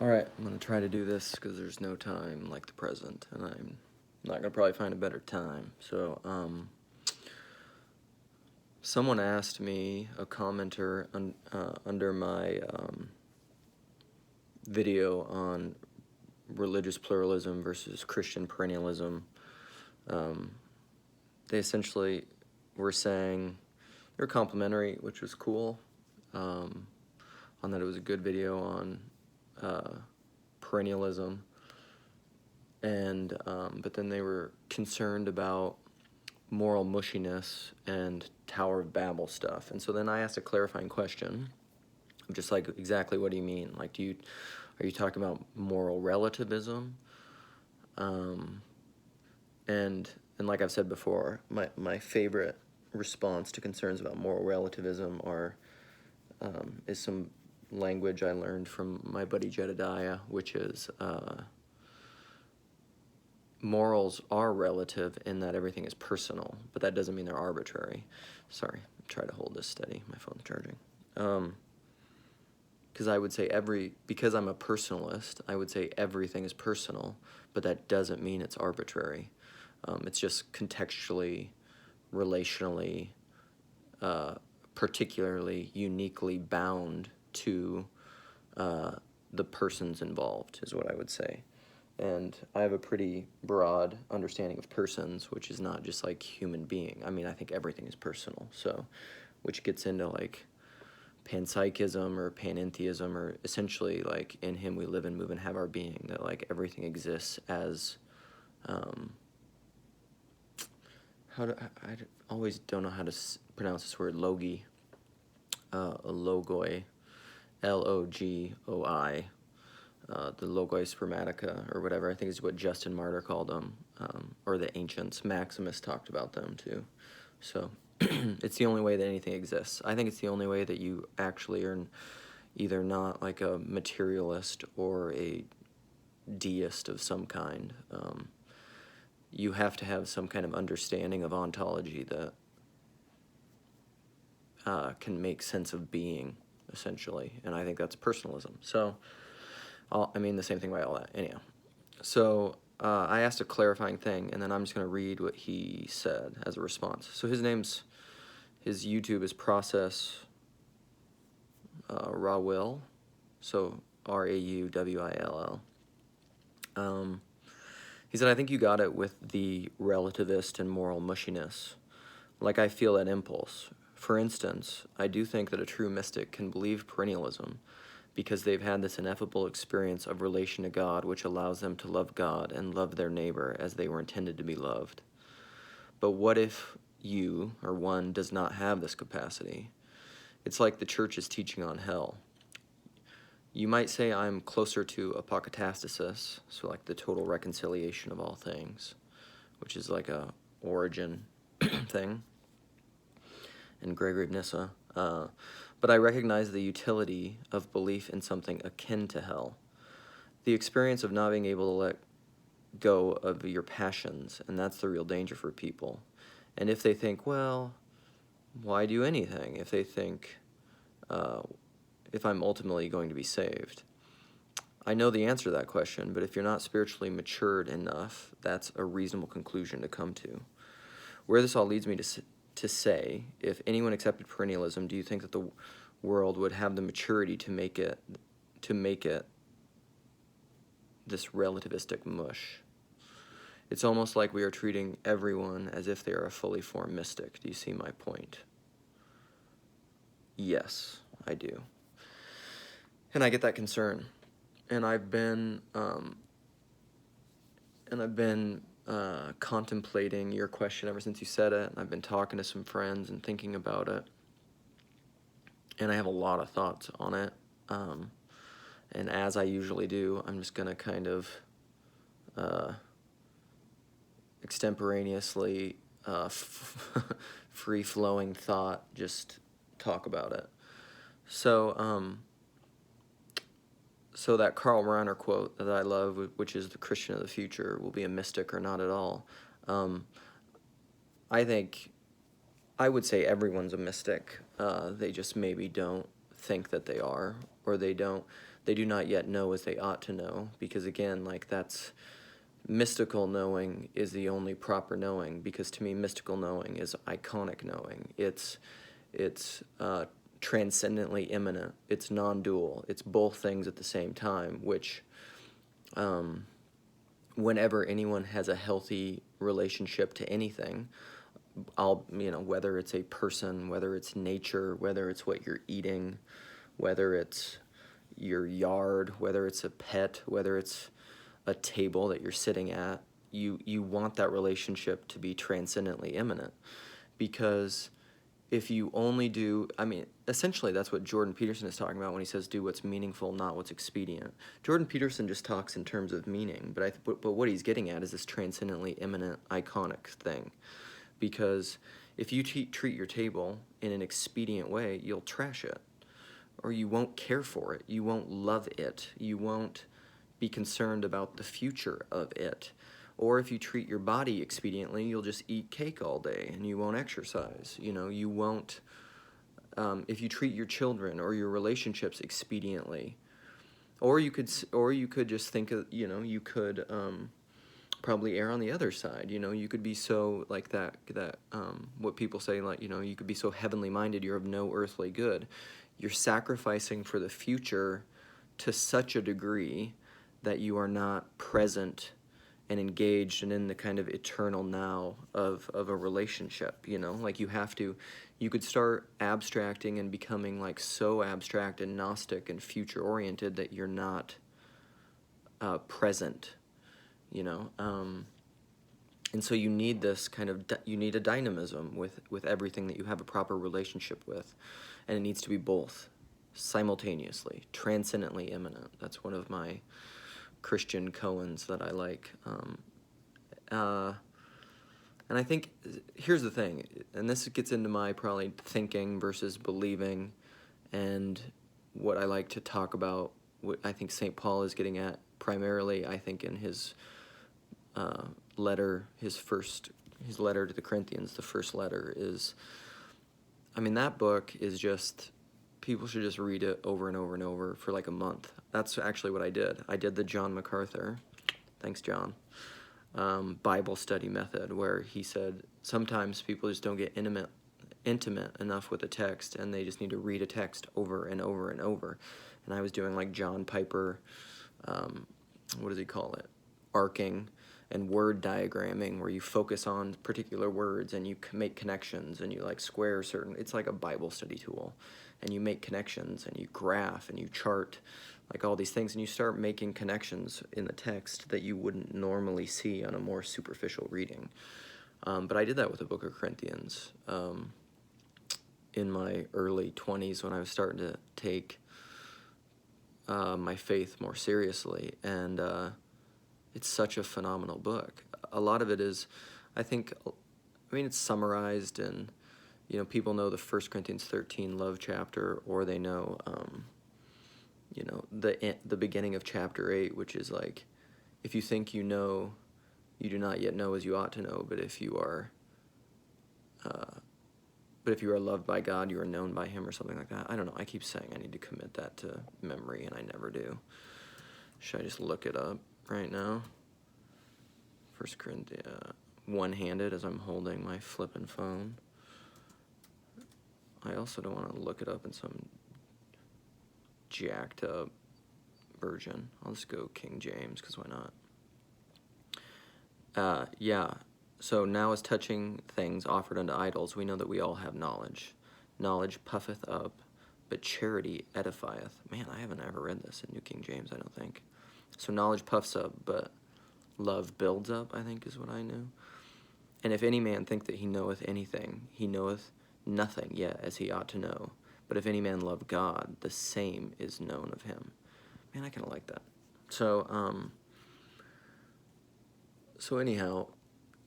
Alright, I'm going to try to do this because there's no time like the present, and I'm not going to probably find a better time. So, someone asked me, a commenter under my video on religious pluralism versus Christian perennialism, they essentially were saying they were complimentary, which was cool, on that it was a good video on perennialism, and but then they were concerned about moral mushiness and Tower of Babel stuff. And so then I asked a clarifying question, just like, exactly what do you mean? Like, are you talking about moral relativism? And like I've said before, my favorite response to concerns about moral relativism is some language I learned from my buddy Jedediah, which is morals are relative in that everything is personal, but that doesn't mean they're arbitrary. Sorry, try to hold this steady. My phone's charging. Because I would say because I'm a personalist, I would say everything is personal, but that doesn't mean it's arbitrary. It's just contextually, relationally, particularly uniquely bound to the persons involved, is what I would say. And I have a pretty broad understanding of persons, which is not just like human being. I mean, I think everything is personal, so, which gets into like panpsychism or panentheism, or essentially like in him we live and move and have our being, that like everything exists as I always don't know how to pronounce this word, logoi, logoi, Logoi, the logoi spermatica or whatever. I think is what Justin Martyr called them, or the ancients. Maximus talked about them too. So it's the only way that anything exists. I think it's the only way that you actually are either not like a materialist or a deist of some kind. You have to have some kind of understanding of ontology that can make sense of being, essentially, and I think that's personalism. So, I mean the same thing by all that. Anyhow, so I asked a clarifying thing, and then I'm just going to read what he said as a response. So his YouTube is Process Rauwill, so Rauwill. He said, I think you got it with the relativist and moral mushiness. Like, I feel that impulse. For instance, I do think that a true mystic can believe perennialism because they've had this ineffable experience of relation to God, which allows them to love God and love their neighbor as they were intended to be loved. But what if you, or one, does not have this capacity? It's like the church's teaching on hell. You might say I'm closer to Apacatastasis, so like the total reconciliation of all things, which is like a origin thing, and Gregory of Nyssa. But I recognize the utility of belief in something akin to hell. The experience of not being able to let go of your passions, and that's the real danger for people. And if they think, well, why do anything? If they think, if I'm ultimately going to be saved? I know the answer to that question, but if you're not spiritually matured enough, that's a reasonable conclusion to come to. Where this all leads me to say, if anyone accepted perennialism, do you think that the world would have the maturity to make it this relativistic mush? It's almost like we are treating everyone as if they are a fully formed mystic. Do you see my point? Yes, I do. And I get that concern. And I've been contemplating your question ever since you said it, and I've been talking to some friends and thinking about it, and I have a lot of thoughts on it, and as I usually do, I'm just going to kind of extemporaneously, free-flowing thought, just talk about it. So that Karl Rahner quote that I love, which is the Christian of the future will be a mystic or not at all. I would say everyone's a mystic. They just maybe don't think that they are, or they they do not yet know as they ought to know, because again, like, that's mystical knowing is the only proper knowing, because to me mystical knowing is iconic knowing. It's transcendently immanent. It's non-dual. It's both things at the same time, which whenever anyone has a healthy relationship to anything, whether it's a person, whether it's nature, whether it's what you're eating, whether it's your yard, whether it's a pet, whether it's a table that you're sitting at, you want that relationship to be transcendently immanent. Because if you only do, essentially that's what Jordan Peterson is talking about when he says do what's meaningful, not what's expedient. Jordan Peterson just talks in terms of meaning, but what he's getting at is this transcendently immanent, iconic thing. Because if you treat your table in an expedient way, you'll trash it, or you won't care for it, you won't love it, you won't be concerned about the future of it. Or if you treat your body expediently, you'll just eat cake all day and you won't exercise. You won't, if you treat your children or your relationships expediently, or you could just think of, you could probably err on the other side. You could be so like that what people say, like, you could be so heavenly minded you're of no earthly good. You're sacrificing for the future to such a degree that you are not present and engaged and in the kind of eternal now of a relationship. Like, you could start abstracting and becoming like so abstract and Gnostic and future oriented that you're not present, and so you need this kind of you need a dynamism with everything that you have a proper relationship with, and it needs to be both simultaneously, transcendently immanent. That's one of my Christian koans that I like. And I think, here's the thing, and this gets into my probably thinking versus believing, and what I like to talk about, what I think St. Paul is getting at primarily, I think, in his letter, his letter to the Corinthians, the first letter is, that book is just, people should just read it over and over and over for like a month. That's actually what I did. I did the John MacArthur, thanks John, Bible study method, where he said sometimes people just don't get intimate enough with a text, and they just need to read a text over and over and over. And I was doing like John Piper, what does he call it? Arcing and word diagramming, where you focus on particular words and you make connections and you like square certain, it's like a Bible study tool, and you make connections and you graph and you chart like all these things, and you start making connections in the text that you wouldn't normally see on a more superficial reading. But I did that with the book of Corinthians in my early 20s, when I was starting to take my faith more seriously, and it's such a phenomenal book. A lot of it is, I think, it's summarized, and people know the 1 Corinthians 13 love chapter, or they know the beginning of chapter 8, which is like, if you think you know, you do not yet know as you ought to know, but if you are loved by God, you are known by him, or something like that. I don't know, I keep saying I need to commit that to memory, and I never do. Should I just look it up right now? 1 Corinthians, one-handed as I'm holding my flippin' phone. I also don't want to look it up in some jacked up version. I'll just go King James, because why not? Yeah. So now as touching things offered unto idols, we know that we all have knowledge. Knowledge puffeth up, but charity edifieth. Man, I haven't ever read this in New King James, I don't think. So knowledge puffs up, but love builds up, I think is what I knew. And if any man think that he knoweth anything, he knoweth nothing yet as he ought to know. But if any man love God, the same is known of him. Man, I kind of like that. So anyhow,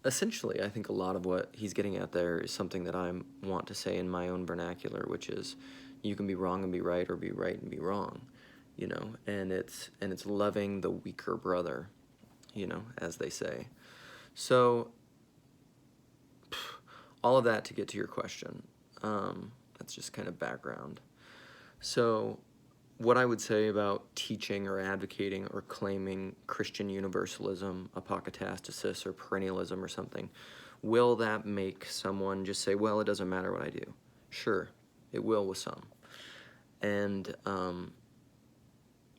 essentially, I think a lot of what he's getting at there is something that I want to say in my own vernacular, which is, you can be wrong and be right, or be right and be wrong, and it's loving the weaker brother, as they say. So, all of that to get to your question. That's just kind of background. So, what I would say about teaching or advocating or claiming Christian universalism, apacatastasis, or perennialism or something, will that make someone just say, well, it doesn't matter what I do? Sure, it will with some. And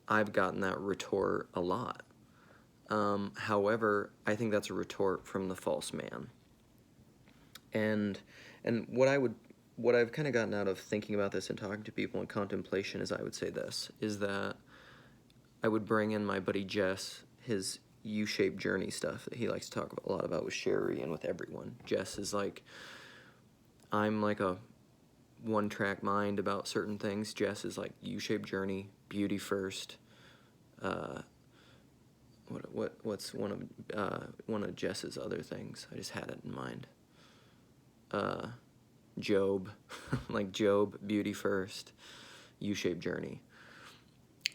I've gotten that retort a lot. However, I think that's a retort from the false man. And what I've kind of gotten out of thinking about this and talking to people in contemplation is, I would say this, is that I would bring in my buddy Jess, his U-shaped journey stuff that he likes to talk a lot about with Sherry and with everyone. Jess is like, I'm like a one-track mind about certain things. Jess is like U-shaped journey, beauty first. What's one of Jess's other things? I just had it in mind. Job, like Job, beauty first, U-shaped journey.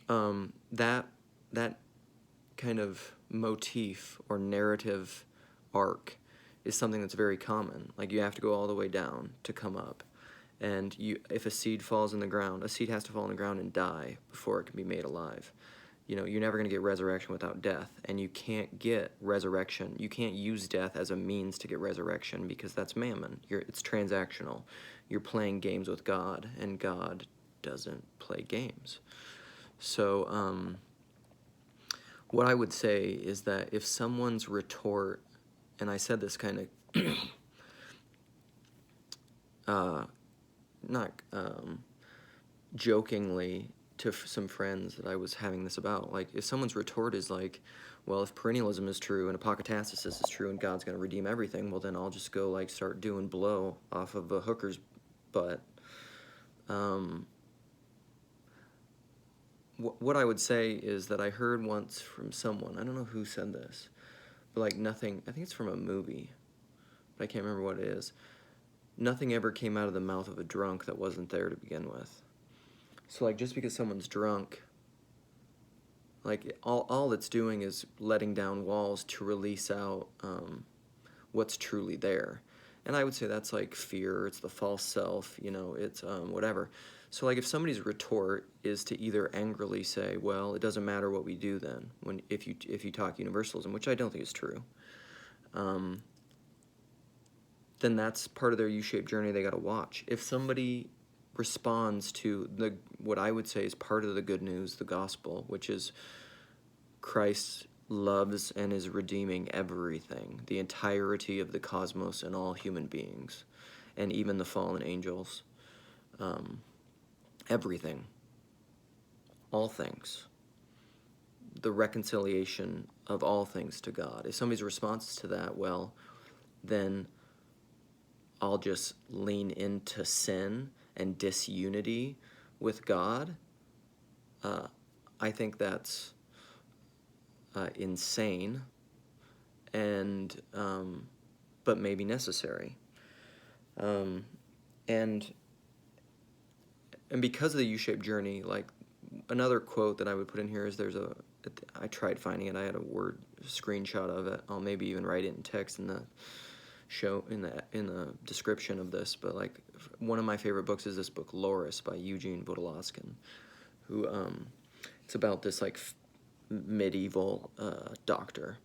That kind of motif or narrative arc is something that's very common. Like, you have to go all the way down to come up. And if a seed falls in the ground, a seed has to fall in the ground and die before it can be made alive. You know, you're never going to get resurrection without death, and you can't get resurrection. You can't use death as a means to get resurrection, because that's mammon. It's transactional. You're playing games with God, and God doesn't play games. So what I would say is that if someone's retort, and I said this kind of not jokingly to some friends that I was having this about, like, if someone's retort is like, well, if perennialism is true and apacatastasis is true and God's going to redeem everything, well, then I'll just go, like, start doing blow off of a hooker's butt. What I would say is that I heard once from someone, I don't know who said this, but like, nothing, I think it's from a movie, but I can't remember what it is. Nothing ever came out of the mouth of a drunk that wasn't there to begin with. So, like, just because someone's drunk, like, all it's doing is letting down walls to release out what's truly there. And I would say that's like fear, it's the false self, you know, it's whatever. So, like, if somebody's retort is to either angrily say, well, it doesn't matter what we do then, if you talk universalism, which I don't think is true, then that's part of their U-shaped journey they got to watch. If somebody responds to what I would say is part of the good news, the gospel, which is Christ loves and is redeeming everything, the entirety of the cosmos and all human beings, and even the fallen angels, everything, all things, the reconciliation of all things to God. If somebody's response to that, well, then I'll just lean into sin and disunity with God, I think that's insane, and but maybe necessary. And because of the U-shaped journey, like, another quote that I would put in here is I tried finding it, I had a word screenshot of it, I'll maybe even write it in text in the show, in the description of this, but like, one of my favorite books is this book Loris by Eugene Vodolazkin, who it's about this like medieval doctor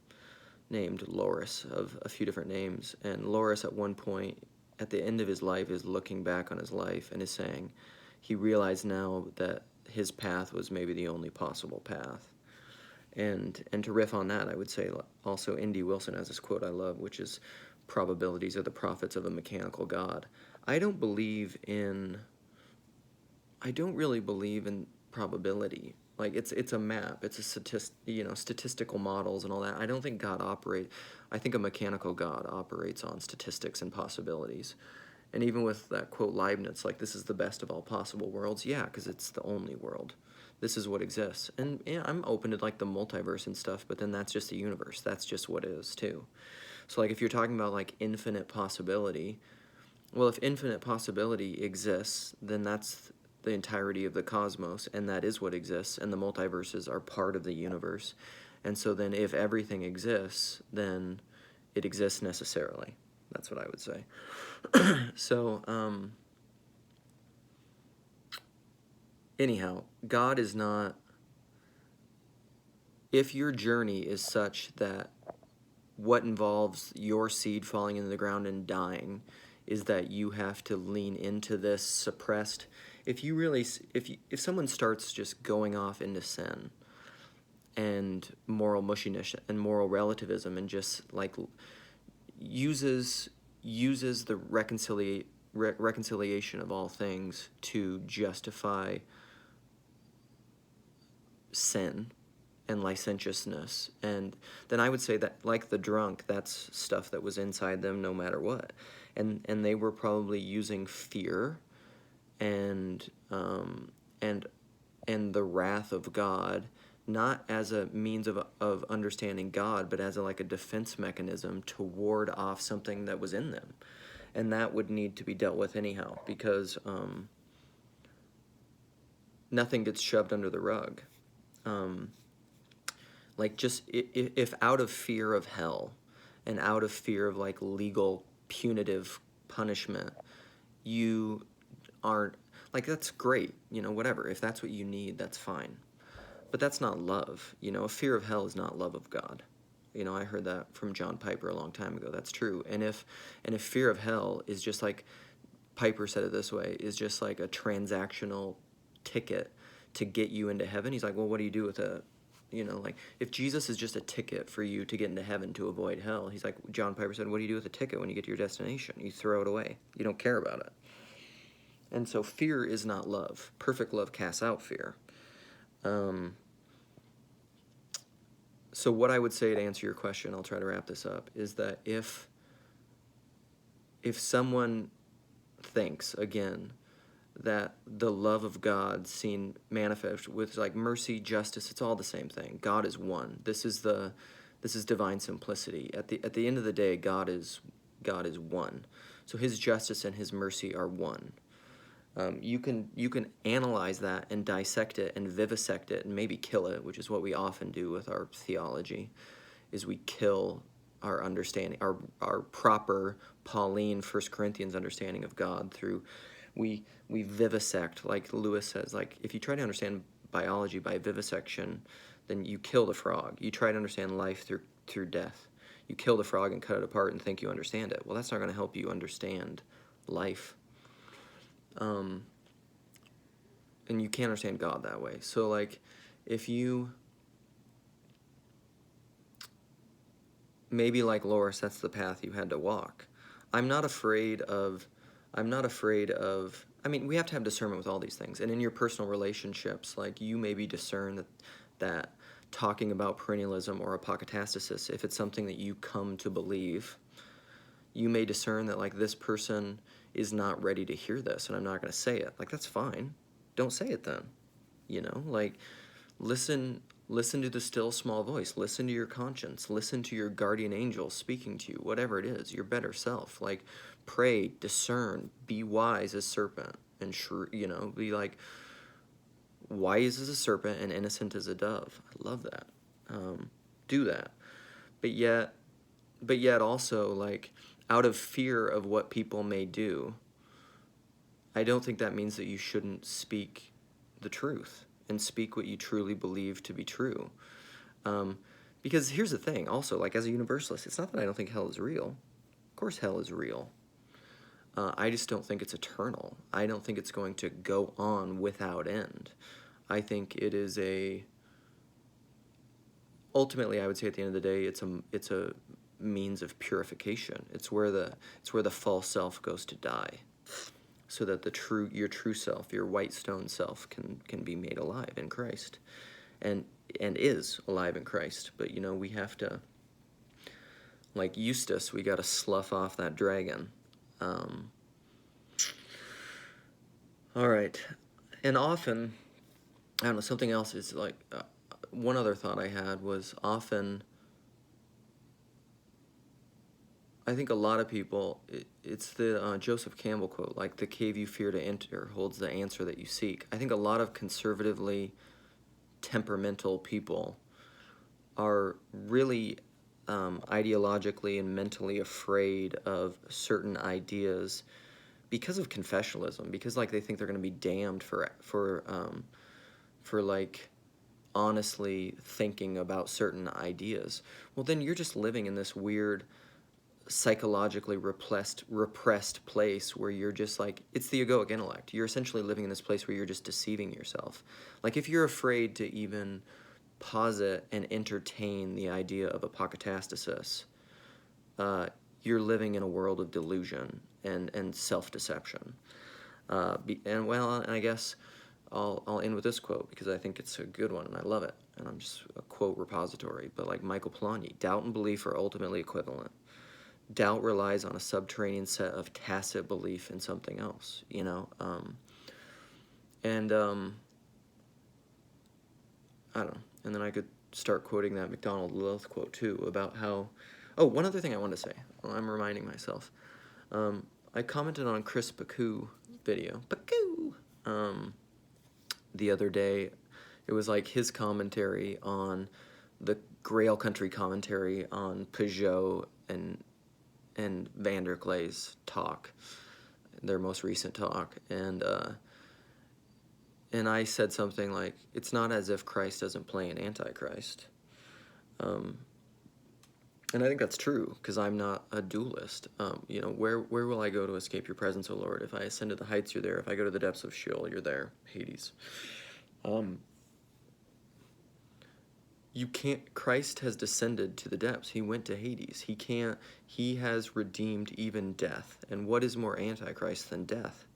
named Loris, of a few different names, and Loris at one point at the end of his life is looking back on his life and is saying he realized now that his path was maybe the only possible path. And to riff on that, I would say also Indy Wilson has this quote I love, which is, probabilities are the prophets of a mechanical God. I don't really believe in probability. Like, it's a map, it's a statistical models and all that. I don't think I think a mechanical God operates on statistics and possibilities. And even with that quote Leibniz, like, this is the best of all possible worlds, yeah, because it's the only world. This is what exists. And yeah, I'm open to like the multiverse and stuff, but then that's just the universe. That's just what is too. So, like, if you're talking about like infinite possibility, well, if infinite possibility exists, then that's the entirety of the cosmos, and that is what exists, and the multiverses are part of the universe. And so then if everything exists, then it exists necessarily. That's what I would say. So, anyhow, God is not, if your journey is such that what involves your seed falling into the ground and dying is that you have to lean into this suppressed, if you really, if someone starts just going off into sin and moral mushiness and moral relativism and just like uses the reconciliation of all things to justify sin and licentiousness, and then I would say that, like the drunk, that's stuff that was inside them no matter what, and they were probably using fear and the wrath of God not as a means of understanding God, but as like a defense mechanism to ward off something that was in them, and that would need to be dealt with anyhow, because nothing gets shoved under the rug. Like, just if out of fear of hell and out of fear of like legal punitive punishment, you aren't, like, that's great, whatever. If that's what you need, that's fine. But that's not love. A fear of hell is not love of God. I heard that from John Piper a long time ago. That's true. And if fear of hell is just like, Piper said it this way, is just like a transactional ticket to get you into heaven, he's like, well, what do you do with a, like, if Jesus is just a ticket for you to get into heaven to avoid hell, he's like, John Piper said, what do you do with a ticket when you get to your destination? You throw it away. You don't care about it. And so fear is not love. Perfect love casts out fear. So what I would say to answer your question, I'll try to wrap this up, is that if someone thinks, again, that the love of God seen manifest with like mercy, justice, it's all the same thing. God is one. This is divine simplicity. At the end of the day, God is one. So his justice and his mercy are one. You can analyze that and dissect it and vivisect it and maybe kill it, which is what we often do with our theology, is we kill our understanding, our proper Pauline 1 Corinthians understanding of God through, we vivisect, like Lewis says, like, if you try to understand biology by vivisection, then you kill the frog. You try to understand life through death. You kill the frog and cut it apart and think you understand it. Well, that's not going to help you understand life. And you can't understand God that way. So, like, if you, maybe like Loris, that's the path you had to walk. I'm not afraid of, I mean, we have to have discernment with all these things. And in your personal relationships, like, you maybe discern that talking about perennialism or apacatastasis, if it's something that you come to believe, you may discern that, like, this person is not ready to hear this, and I'm not going to say it. Like, that's fine. Don't say it then. Like, listen to the still small voice. Listen to your conscience. Listen to your guardian angel speaking to you, whatever it is, your better self. Like, pray, discern, be wise as serpent, and be like wise as a serpent and innocent as a dove. I love that. Do that. But yet also, like, out of fear of what people may do, I don't think that means that you shouldn't speak the truth and speak what you truly believe to be true. Because here's the thing, also, like, as a universalist, it's not that I don't think hell is real. Of course hell is real. I just don't think it's eternal. I don't think it's going to go on without end. I think it is ultimately, I would say at the end of the day, it's a means of purification. It's where the false self goes to die, so that your true self, your white stone self, can be made alive in Christ, and is alive in Christ. But we have to, like Eustace, we got to slough off that dragon. All right, and often, I don't know, something else is like, one other thought I had was, often, I think a lot of people, it's the Joseph Campbell quote, like, the cave you fear to enter holds the answer that you seek. I think a lot of conservatively temperamental people are really ideologically and mentally afraid of certain ideas because of confessionalism, because like they think they're going to be damned for like honestly thinking about certain ideas. Well, then you're just living in this weird psychologically repressed place where you're just like, it's the egoic intellect. You're essentially living in this place where you're just deceiving yourself. Like if you're afraid to even posit and entertain the idea of apacatastasis, you're living in a world of delusion and self-deception. And I guess I'll end with this quote because I think it's a good one and I love it. And I'm just a quote repository. But like Michael Polanyi, doubt and belief are ultimately equivalent. Doubt relies on a subterranean set of tacit belief in something else, you know? I don't know. And then I could start quoting that MacDonald Lilith quote too about how, oh, one other thing I wanted to say. Well, I'm reminding myself. I commented on Chris Petkau video. Petkau! The other day. It was like his commentary on the Grail Country commentary on Pageau and VanderKlay's talk, their most recent talk, and I said something like, it's not as if Christ doesn't play an Antichrist. And I think that's true, because I'm not a dualist. You know, where will I go to escape your presence, O Lord? If I ascend to the heights, you're there. If I go to the depths of Sheol, you're there. Hades. You can't, Christ has descended to the depths. He went to Hades. He has redeemed even death. And what is more Antichrist than death?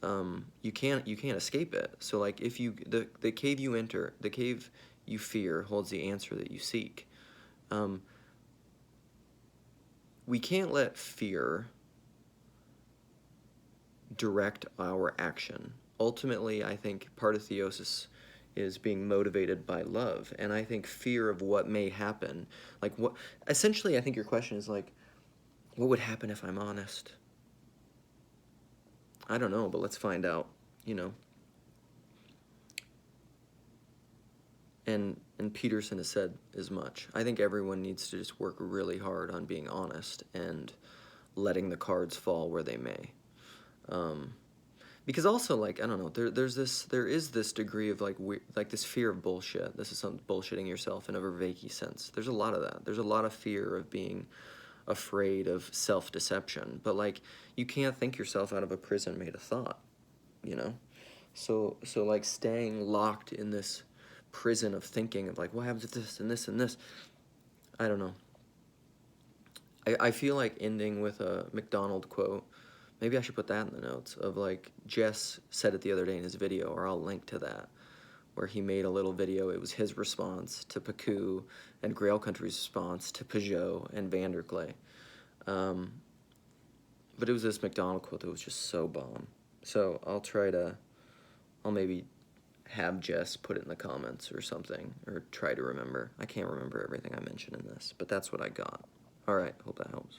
You can't escape it. So like if you, the cave you enter, the cave you fear holds the answer that you seek. We can't let fear direct our action. Ultimately, I think part of theosis is being motivated by love, and I think fear of what may happen, like what, essentially I think your question is like, what would happen if I'm honest? I don't know, but let's find out, you know. And Peterson has said as much. I think everyone needs to just work really hard on being honest and letting the cards fall where they may. Because also, like, I don't know, there is this degree of, like this fear of bullshit. This is some bullshitting yourself in a Vervaeke sense. There's a lot of that. There's a lot of fear of being afraid of self-deception. But, like, you can't think yourself out of a prison made of thought, you know? So like, staying locked in this prison of thinking of, like, what happens if this and this and this? I don't know. I feel like ending with a MacDonald quote. Maybe I should put that in the notes of, like, Jess said it the other day in his video, or I'll link to that, where he made a little video. It was his response to Petkau and Grail Country's response to Pageau and VanderKlay. But it was this MacDonald quote that was just so bomb. So I'll maybe have Jess put it in the comments or something, or try to remember. I can't remember everything I mentioned in this, but that's what I got. All right, hope that helps.